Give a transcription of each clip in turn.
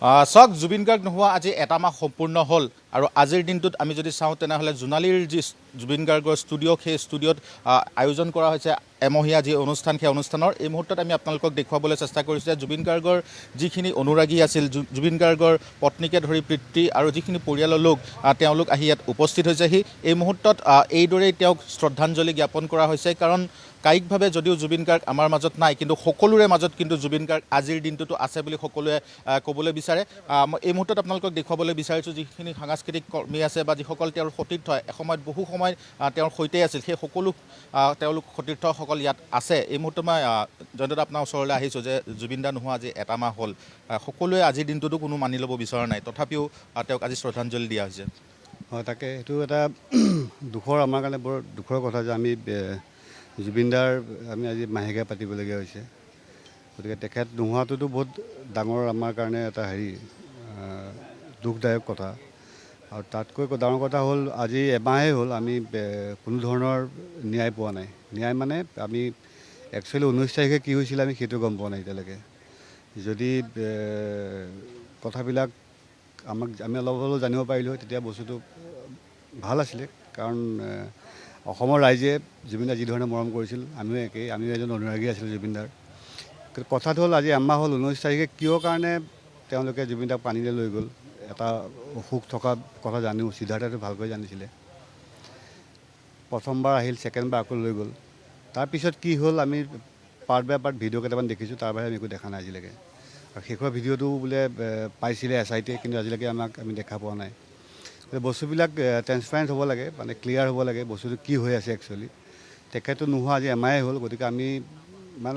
চাওক জুবিন গাৰ্গ নোহোৱা আজি এটা মাহ সম্পূৰ্ণ হ'ল আৰু আজিৰ দিনটোত আমি যদি চাওঁ তেনেহ'লে জোনালীৰ যি জুবিন গাৰ্গৰ ষ্টুডিঅ' সেই ষ্টুডিঅ'ত আয়োজন কৰা হৈছে এমহীয়া যি অনুষ্ঠান সেই অনুষ্ঠানৰ এই মুহূৰ্তত আমি আপোনালোকক দেখুৱাবলৈ চেষ্টা কৰিছোঁ যে জুবিন গাৰ্গৰ যিখিনি অনুৰাগী আছিল জুবিন গাৰ্গৰ পত্নীকে ধৰি পিতৃ আৰু যিখিনি পৰিয়ালৰ লোক তেওঁলোক আহি ইয়াত উপস্থিত হৈছেহি এই মুহূৰ্তত এইদৰেই তেওঁক শ্ৰদ্ধাঞ্জলি জ্ঞাপন কৰা হৈছে কাৰণ কায়িকভাৱে যদিও জুবিন গাৰ্গ আমাৰ মাজত নাই কিন্তু সকলোৰে মাজত কিন্তু জুবিন গাৰ্গ আজিৰ দিনটোতো আছে বুলি সকলোৱে ক'বলৈ বিচাৰে মই এই মুহূৰ্তত আপোনালোকক দেখুৱাবলৈ বিচাৰিছোঁ যিখিনি সাংস্কৃতিক কৰ্মী আছে বা যিসকল তেওঁৰ সতীৰ্থ এসময়ত বহু সময় তেওঁৰ সৈতে আছিল সেই সকলো তেওঁলোক সতীৰ্থসকল ইয়াত আছে এই মুহূৰ্তত মই জয়ন্ত আপোনাৰ ওচৰলৈ আহিছোঁ যে জুবিন দা নোহোৱা আজি এটা মাহ হ'ল সকলোৱে আজিৰ দিনটোতো কোনো মানি ল'ব বিচৰা নাই তথাপিও তেওঁক আজি শ্ৰদ্ধাঞ্জলি দিয়া হৈছে হয় তাকে এইটো এটা দুখৰ আমাৰ কাৰণে বৰ দুখৰ কথা যে আমি জুবিন দাৰ আমি আজি মাহেকীয়া পাতিবলগীয়া হৈছে গতিকে তেখেত নোহোৱাটোতো বহুত ডাঙৰ আমাৰ কাৰণে এটা দুখদায়ক কথা আৰু তাতকৈ ডাঙৰ কথা হ'ল আজি এমাহেই হ'ল আমি কোনো ধৰণৰ ন্যায় পোৱা নাই ন্যায় মানে আমি একচুৱেলি 19 তাৰিখে কি হৈছিলে আমি সেইটো গম পোৱা নাই এতিয়ালৈকে যদি কথাবিলাক আমি অলপ হ'লেও জানিব পাৰিলোঁ তেতিয়া বস্তুটো ভাল আছিলে কাৰণ অসমৰ ৰাইজে জুবিনদাৰ যি ধৰণে মৰম কৰিছিল আমিও একেই আমিও এজন অনুৰাগী আছিলোঁ জুবিনদাৰ কিন্তু কথাটো হ'ল আজি এমাহ হ'ল 19 তাৰিখে কিয় কাৰণে তেওঁলোকে জুবিনদাক পানীলৈ লৈ গ'ল এটা অসুখ থকা কথা জানিও সিদ্ধাৰ্থটো ভালকৈ জানিছিলে প্ৰথমবাৰ আহিল ছেকেণ্ডবাৰ আকৌ লৈ গ'ল তাৰপিছত কি হ'ল আমি পাৰ্ট বাই পাৰ্ট ভিডিঅ' কেইটামান দেখিছোঁ তাৰ বাহিৰে আমি একো দেখা নাই আজিলৈকে আৰু শেষৰ ভিডিঅ'টো বোলে পাইছিলে SITয়ে কিন্তু আজিলৈকে আমি দেখা পোৱা নাই বস্তুবিলাক ট্ৰেন্সপাৰেণ্ট হ'ব লাগে মানে ক্লিয়াৰ হ'ব লাগে বস্তুটো কি হৈ আছে একচুৱেলি তেখেতটো নোহোৱা আজি এমাহেই হ'ল গতিকে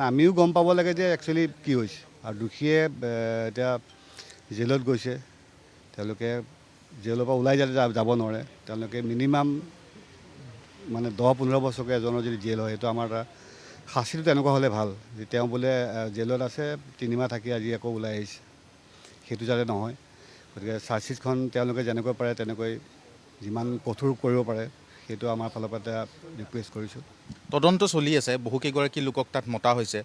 আমিও গম পাব লাগে যে একচুৱেলি কি হৈছে আৰু দুখীয়ে এতিয়া জেলত গৈছে তেওঁলোকে জেলৰ পৰা ওলাই যাব নোৱাৰে তেওঁলোকে মিনিমাম 10-15 বছৰকৈ এজনৰ যদি জেল হয় সেইটো আমাৰ এটা শাস্তিটো তেনেকুৱা হ'লে ভাল যে তেওঁ বোলে জেলত আছে 3 মাহ থাকি আজি আকৌ ওলাই আহিছে সেইটো যাতে নহয় গতিকে চাৰ্জশ্বিটখন তেওঁলোকে যেনেকৈ পাৰে তেনেকৈ যিমান কঠোৰ কৰিব পাৰে সেইটো আমাৰ ফালৰ পৰা এটা ৰিকুৱেষ্ট কৰিছোঁ তদন্ত চলি আছে বহুকেইগৰাকী লোকক তাত মতা হৈছে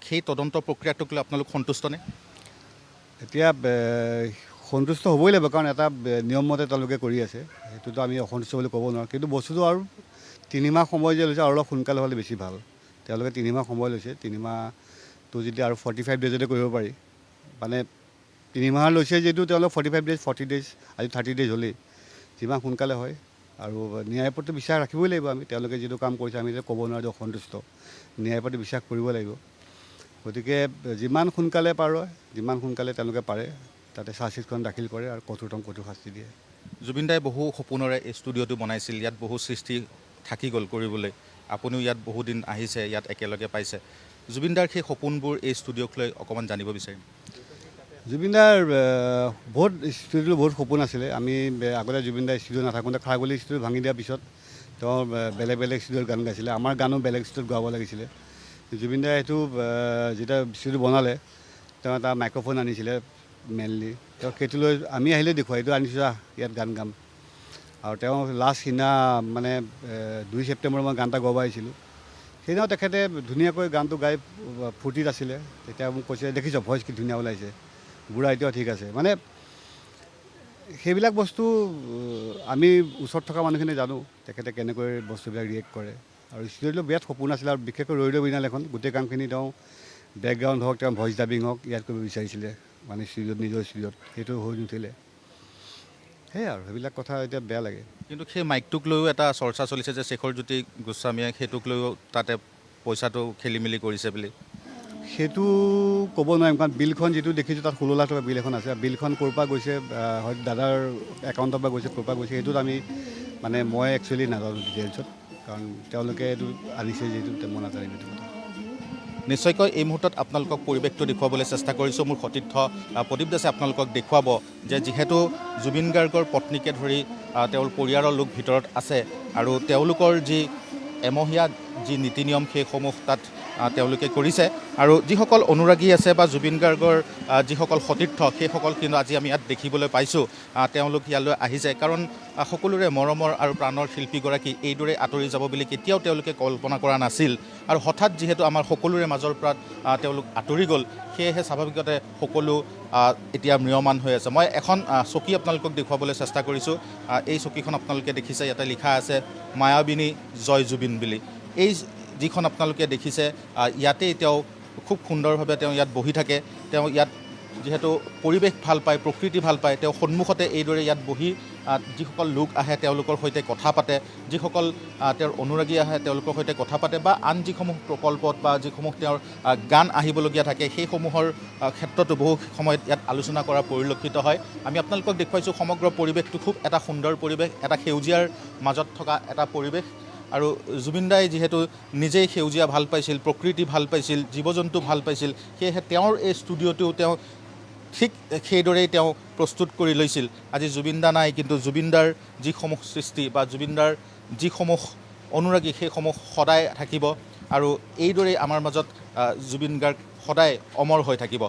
সেই তদন্ত প্ৰক্ৰিয়াটোক লৈ আপোনালোক সন্তুষ্টনে এতিয়া সন্তুষ্ট হ'বই লাগিব কাৰণ এটা নিয়মমতে তেওঁলোকে কৰি আছে সেইটোতো আমি অসন্তুষ্ট বুলি ক'ব নোৱাৰোঁ কিন্তু বস্তুটো আৰু 3 মাহ সময় যে লৈছে আৰু অলপ সোনকালে হ'লে বেছি ভাল তেওঁলোকে 3 মাহ সময় লৈছে 3 মাহটো যদি আৰু 45 ডেজতে কৰিব পাৰি মানে 3 মাহ লৈছে যিহেতু তেওঁলোক 45 ডেজ 40 ডেজ আজি 30 ডেজ হ'লেই যিমান সোনকালে হয় আৰু ন্যায়ৰ প্ৰতি বিশ্বাস ৰাখিবই লাগিব আমি তেওঁলোকে যিটো কাম কৰিছে আমি ক'ব নোৱাৰোঁ যে অসন্তুষ্ট ন্যায়ৰ প্ৰতি বিশ্বাস কৰিব লাগিব গতিকে যিমান সোনকালে যিমান সোনকালে তেওঁলোকে পাৰে তাতে চাৰ্জশ্বিটখন দাখিল কৰে আৰু কঠোৰতম কঠোৰ শাস্তি দিয়ে জুবিন দাই বহু সপোনেৰে এই ষ্টুডিঅ'টো বনাইছিল ইয়াত বহু সৃষ্টি থাকি গ'ল কৰিবলৈ আপুনিও ইয়াত বহুদিন আহিছে ইয়াত একেলগে পাইছে জুবিন দাৰ সেই সপোনবোৰ এই ষ্টুডিঅ'ক লৈ অকণমান জানিব বিচাৰিম জুবিন দাৰ ষ্টুডিঅ'টো বহুত সপোন আছিলে আমি আগতে জুবিন দাৰ ষ্টুডিঅ' নাথাকোঁতে খাৰগলী ষ্টুডিঅ' ভাঙি দিয়াৰ পিছত তেওঁ বেলেগ ষ্টুডিঅ'ত গান গাইছিলে আমাৰ গানো বেলেগ ষ্টুডিঅ'ত গাব লাগিছিলে জুবিন দাই সেইটো যেতিয়া ষ্টুডিঅ' বনালে তেওঁ এটা মাইক্ৰফোন আনিছিলে মেইনলি তেওঁ সেইটো লৈ আমি আহিলে দেখুৱাই এইটো আনিছোঁ ইয়াত গান গাম আৰু তেওঁ লাষ্ট সিদিনা 2 ছেপ্টেম্বৰ মই গান এটা গাব আহিছিলোঁ সেইদিনাও তেখেতে ধুনীয়াকৈ গানটো গাই ফূৰ্তিত আছিলে তেতিয়া মোক কৈছে দেখিছ ভইচ কি ধুনীয়া ওলাইছে বুঢ়া এতিয়াও ঠিক আছে সেইবিলাক বস্তু আমি ওচৰত থকা মানুহখিনি জানো তেখেতে কেনেকৈ বস্তুবিলাক ৰিয়েক্ট কৰে আৰু ষ্টুডিঅ'টো বিৰাট সপোন আছিলে আৰু বিশেষকৈ ৰৈ বিনাল এখন গোটেই কামখিনি তেওঁ বেকগ্ৰাউণ্ড হওক তেওঁ ভইচ ডাবিং হওক ইয়াত কৰিব বিচাৰিছিলে ষ্টুডিঅ'ত নিজৰ ষ্টুডিঅ'ত সেইটো হৈ নুঠিলে সেয়াই আৰু সেইবিলাক কথা এতিয়া বেয়া লাগে কিন্তু সেই মাইকটোক লৈও এটা চৰ্চা চলিছে যে শেখৰজ্যোতি গোস্বামীয়ে সেইটোক লৈও তাতে পইচাটো খেলি মেলি কৰিছে বুলি সেইটো ক'ব নোৱাৰিম কাৰণ বিলখন যিটো দেখিছোঁ তাত 16 লাখ টকা বিল এখন আছে বিলখন ক'ৰ পৰা গৈছে হয়তো দাদাৰ একাউণ্টৰ পৰা গৈছে ক'ৰ পৰা গৈছে সেইটোত আমি মই একচুৱেলি নাজানো ডিটেইলছত কাৰণ তেওঁলোকে এইটো আনিছে যিহেতু মই নাজানিম এইটো কথা নিশ্চয়কৈ এই মুহূৰ্তত আপোনালোকক পৰিৱেশটো দেখুৱাবলৈ চেষ্টা কৰিছোঁ মোৰ সতীৰ্থ প্ৰদীপ দাসে আপোনালোকক দেখুৱাব যে যিহেতু জুবিন গাৰ্গৰ পত্নীকে ধৰি তেওঁৰ পৰিয়ালৰ লোক ভিতৰত আছে আৰু তেওঁলোকৰ যি এমহীয়া যি নীতি নিয়ম সেইসমূহ তাত তেওঁলোকে কৰিছে আৰু যিসকল অনুৰাগী আছে বা জুবিন গাৰ্গৰ যিসকল সতীৰ্থ সেইসকল কিন্তু আজি আমি ইয়াত দেখিবলৈ পাইছোঁ তেওঁলোক ইয়ালৈ আহিছে কাৰণ সকলোৰে মৰমৰ আৰু প্ৰাণৰ শিল্পীগৰাকী এইদৰে আঁতৰি যাব বুলি কেতিয়াও তেওঁলোকে কল্পনা কৰা নাছিল আৰু হঠাৎ যিহেতু আমাৰ সকলোৰে মাজৰ পৰা তেওঁলোক আঁতৰি গ'ল সেয়েহে স্বাভাৱিকতে সকলো এতিয়া ম্ৰিয়মান হৈ আছে মই এখন চকী আপোনালোকক দেখুৱাবলৈ চেষ্টা কৰিছোঁ এই চকীখন আপোনালোকে দেখিছে ইয়াতে লিখা আছে মায়াবিনী জয় জুবিন বুলি এই যিখন আপোনালোকে দেখিছে ইয়াতেই তেওঁ খুব সুন্দৰভাৱে তেওঁ ইয়াত বহি থাকে তেওঁ ইয়াত যিহেতু পৰিৱেশ ভাল পায় প্ৰকৃতি ভাল পায় তেওঁ সন্মুখতে এইদৰে ইয়াত বহি যিসকল লোক আহে তেওঁলোকৰ সৈতে কথা পাতে যিসকল তেওঁৰ অনুৰাগী আহে তেওঁলোকৰ সৈতে কথা পাতে বা আন যিসমূহ প্ৰকল্পত বা যিসমূহ তেওঁৰ গান আহিবলগীয়া থাকে সেইসমূহৰ ক্ষেত্ৰতো বহু সময়ত ইয়াত আলোচনা কৰা পৰিলক্ষিত হয় আমি আপোনালোকক দেখুৱাইছোঁ সমগ্ৰ পৰিৱেশটো খুব এটা সুন্দৰ পৰিৱেশ এটা সেউজীয়াৰ মাজত থকা এটা পৰিৱেশ আৰু জুবিনদাই যিহেতু নিজেই সেউজীয়া ভাল পাইছিল প্ৰকৃতি ভাল পাইছিল জীৱ জন্তু ভাল পাইছিল সেয়েহে তেওঁৰ এই ষ্টুডিঅ'টো তেওঁ ঠিক সেইদৰেই তেওঁ প্ৰস্তুত কৰি লৈছিল আজি জুবিনদা নাই কিন্তু জুবিনদাৰ যিসমূহ সৃষ্টি বা জুবিনদাৰ যিসমূহ অনুৰাগী সেইসমূহ সদায় থাকিব আৰু এইদৰেই আমাৰ মাজত জুবিন গাৰ্গ সদায় অমৰ হৈ থাকিব